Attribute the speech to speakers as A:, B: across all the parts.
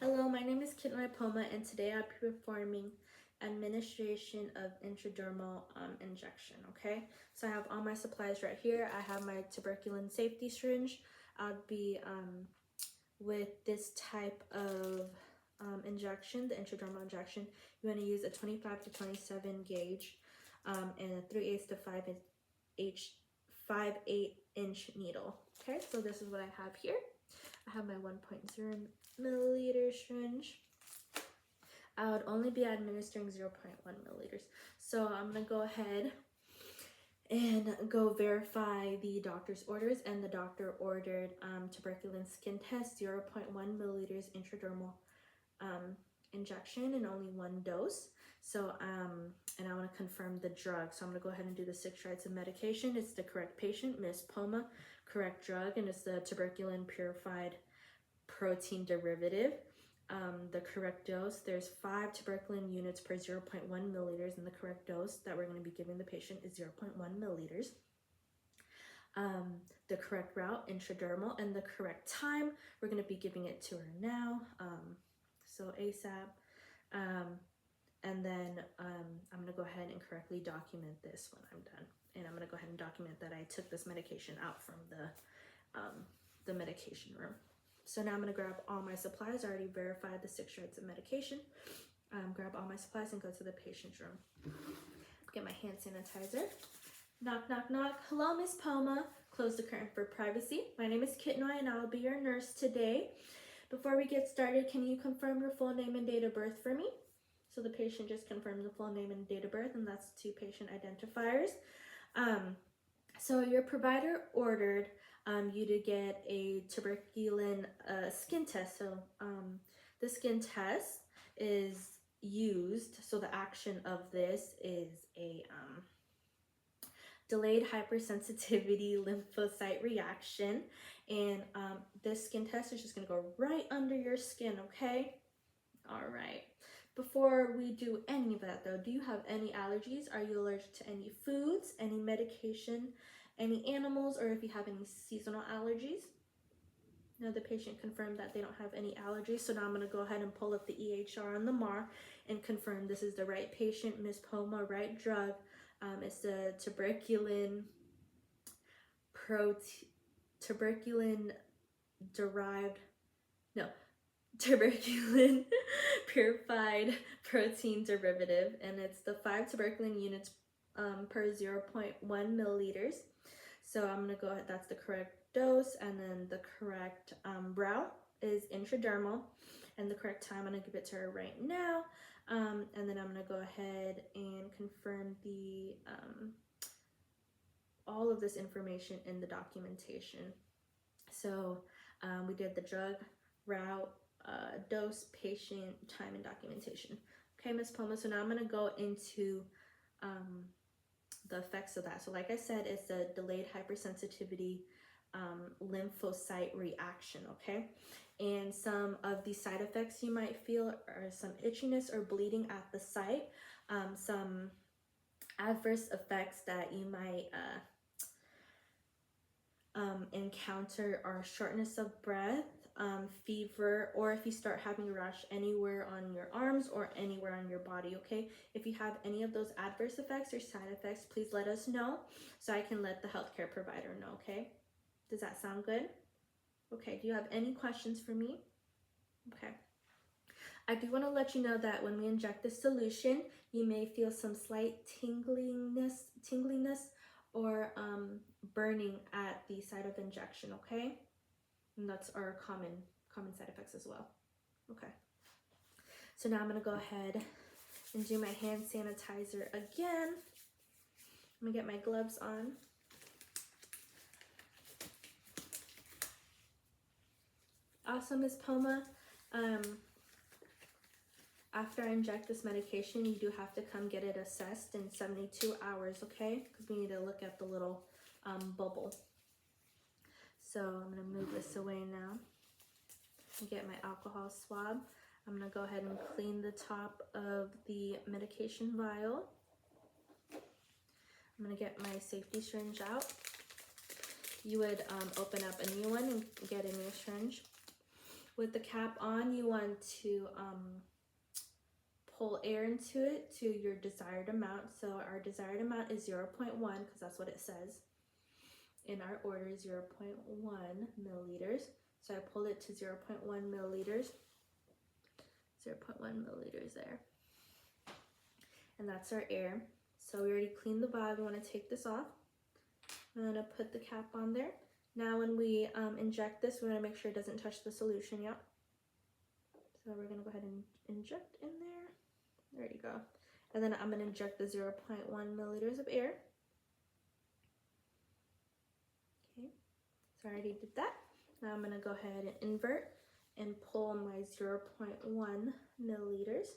A: Hello, my name is Kitnoy Poma, and today I'll be performing administration of intradermal injection. Okay, so I have all my supplies right here. I have my tuberculin safety syringe. I'll be with this type of injection, the intradermal injection. You want to use a 25 to 27 gauge and a 3/8 to 5/8 inch needle. Okay, so this is what I have here. I have my 1.0 milliliter syringe. I would only be administering 0.1 milliliters. So I'm gonna go ahead and go verify the doctor's orders, and the doctor ordered tuberculin skin test, 0.1 milliliters intradermal injection and only one dose. So and I want to confirm the drug, so I'm going to go ahead and do the 6 stripes of medication. It's the correct patient, Miss Poma, correct drug, and it's the tuberculin purified protein derivative. The correct dose, there's 5 tuberculin units per 0.1 milliliters, and the correct dose that we're going to be giving the patient is 0.1 milliliters. The correct route, intradermal, and the correct time, we're going to be giving it to her now, so ASAP. And then I'm going to go ahead and correctly document this when I'm done. And I'm going to go ahead and document that I took this medication out from the medication room. So now I'm going to grab all my supplies. I already verified the 6 stripes of medication. Grab all my supplies and go to the patient's room. Get my hand sanitizer. Knock, knock, knock. Hello, Miss Poma. Close the curtain for privacy. My name is Kitnoy, and I will be your nurse today. Before we get started, can you confirm your full name and date of birth for me? So the patient just confirmed the full name and date of birth, and that's 2 patient identifiers. So your provider ordered you to get a tuberculin skin test. So the skin test is used, so the action of this is a delayed hypersensitivity lymphocyte reaction, and this skin test is just going to go right under your skin. Okay, all right. Before we do any of that though, do you have any allergies? Are you allergic to any foods, any medication, any animals, or if you have any seasonal allergies? Now the patient confirmed that they don't have any allergies, so now I'm going to go ahead and pull up the EHR on the MAR and confirm this is the right patient, Miss Poma, right drug. It's the tuberculin purified protein derivative, and it's the 5 tuberculin units per 0.1 milliliters. So I'm gonna go ahead, that's the correct dose, and then the correct route is intradermal, and the correct time, I'm gonna give it to her right now. And then I'm gonna go ahead and confirm the all of this information in the documentation. So we did the drug, route, dose, patient, time, and documentation. Okay, Ms. Poma, so now I'm going to go into the effects of that. So like I said, it's a delayed hypersensitivity lymphocyte reaction, okay? And some of the side effects you might feel are some itchiness or bleeding at the site. Some adverse effects that you might encounter are shortness of breath, fever, or if you start having a rash anywhere on your arms or anywhere on your body. Okay, if you have any of those adverse effects or side effects, please let us know so I can let the healthcare provider know. Okay, does that sound good? Okay, do you have any questions for me? Okay, I do want to let you know that when we inject this solution, you may feel some slight tingliness or burning at the site of injection, okay? And that's our common side effects as well. Okay. So now I'm gonna go ahead and do my hand sanitizer again. I'm gonna get my gloves on. Also, Ms. Poma, after I inject this medication, you do have to come get it assessed in 72 hours, okay? Because we need to look at the little bubble. So I'm going to move this away now and get my alcohol swab. I'm going to go ahead and clean the top of the medication vial. I'm going to get my safety syringe out. You would open up a new one and get a new syringe. With the cap on, you want to pull air into it to your desired amount. So our desired amount is 0.1 because that's what it says in our order, 0.1 milliliters. So I pulled it to 0.1 milliliters, 0.1 milliliters there. And that's our air. So we already cleaned the valve. We want to take this off. I'm going to put the cap on there. Now when we inject this, we're going to make sure it doesn't touch the solution yet. So we're going to go ahead and inject in there. There you go. And then I'm going to inject the 0.1 milliliters of air. Okay, so I already did that. Now I'm going to go ahead and invert and pull my 0.1 milliliters.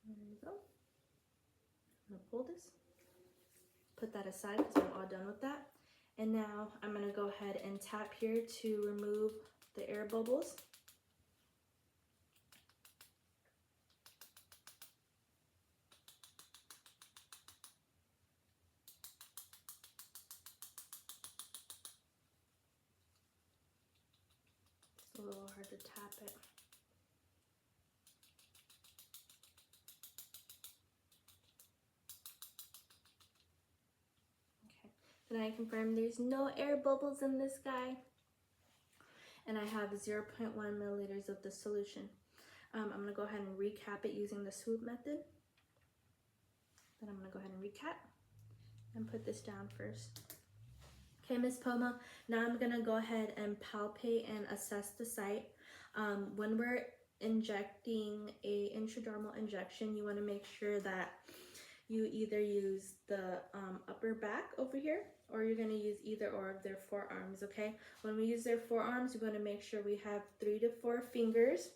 A: There you go. I'm going to pull this, put that aside because I'm all done with that. And now I'm going to go ahead and tap here to remove the air bubbles. It's a little hard to tap it. Can I confirm there's no air bubbles in this guy? And I have 0.1 milliliters of the solution. I'm going to go ahead and recap it using the swoop method. Then I'm going to go ahead and recap and put this down first. Okay, Miss Poma, now I'm going to go ahead and palpate and assess the site. When we're injecting a intradermal injection, you want to make sure that you either use the upper back over here, or you're going to use either or of their forearms, okay? When we use their forearms, we're going to make sure we have 3 to 4 fingers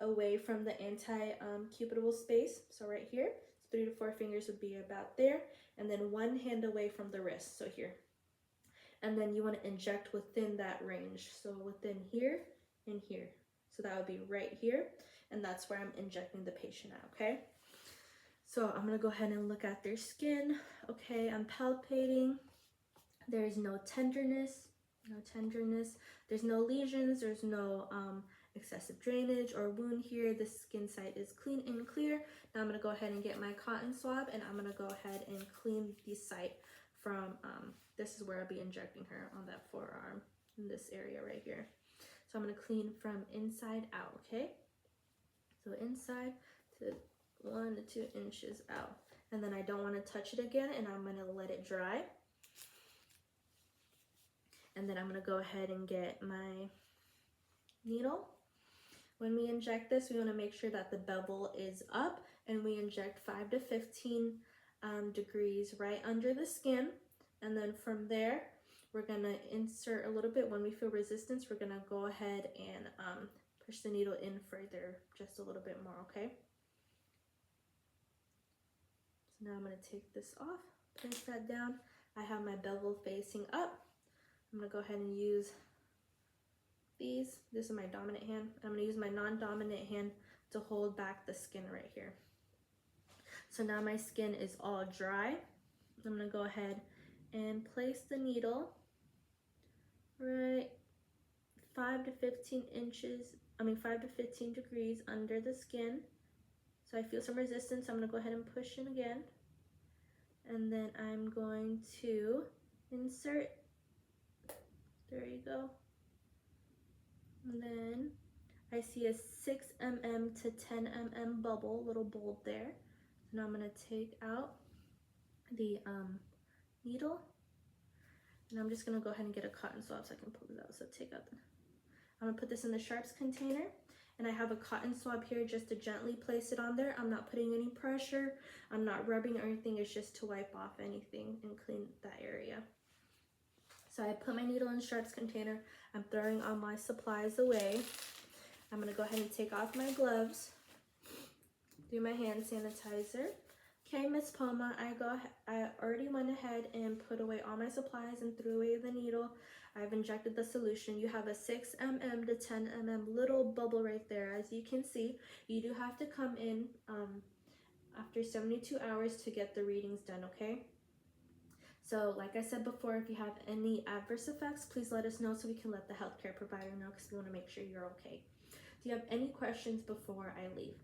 A: away from the anti-cupidable space. So right here, 3 to 4 fingers would be about there, and then 1 hand away from the wrist, so here. And then you want to inject within that range, so within here and here. So that would be right here, and that's where I'm injecting the patient at, okay? So I'm going to go ahead and look at their skin. Okay, I'm palpating. There's no tenderness, There's no lesions. There's no excessive drainage or wound here. The skin site is clean and clear. Now I'm going to go ahead and get my cotton swab, and I'm going to go ahead and clean the site from, this is where I'll be injecting her on that forearm in this area right here. So I'm going to clean from inside out, okay? So inside to 1 to 2 inches out, and then I don't want to touch it again, and I'm going to let it dry. And then I'm going to go ahead and get my needle. When we inject this, we want to make sure that the bevel is up, and we inject 5 to 15 degrees right under the skin. And then from there, we're going to insert a little bit. When we feel resistance, we're going to go ahead and push the needle in further, just a little bit more, okay? So now I'm going to take this off, place that down. I have my bevel facing up. I'm going to go ahead and use these. This is my dominant hand. I'm going to use my non-dominant hand to hold back the skin right here. So now my skin is all dry. I'm going to go ahead and place the needle right 5 to 15 degrees under the skin. So I feel some resistance. I'm going to go ahead and push in again. And then I'm going to insert. There you go. And then I see a 6 mm to 10 mm bubble, little bulb there. So now I'm going to take out the needle. And I'm just going to go ahead and get a cotton swab so I can pull it out. So take out I'm going to put this in the sharps container. And I have a cotton swab here just to gently place it on there. I'm not putting any pressure. I'm not rubbing or anything. It's just to wipe off anything and clean that area. So I put my needle in the sharps container. I'm throwing all my supplies away. I'm going to go ahead and take off my gloves. Do my hand sanitizer. Okay, Miss Poma, I already went ahead and put away all my supplies and threw away the needle. I've injected the solution. You have a 6 mm to 10 mm little bubble right there. As you can see, you do have to come in after 72 hours to get the readings done, okay? So like I said before, if you have any adverse effects, please let us know so we can let the healthcare provider know, because we want to make sure you're okay. Do you have any questions before I leave?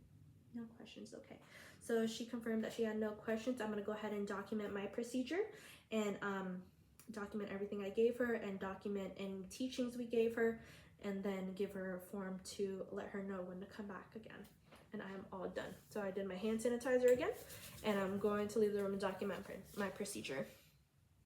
A: No questions, okay. So she confirmed that she had no questions. I'm going to go ahead and document my procedure and document everything I gave her and document any teachings we gave her, and then give her a form to let her know when to come back again. And I am all done. So I did my hand sanitizer again, and I'm going to leave the room and document my procedure.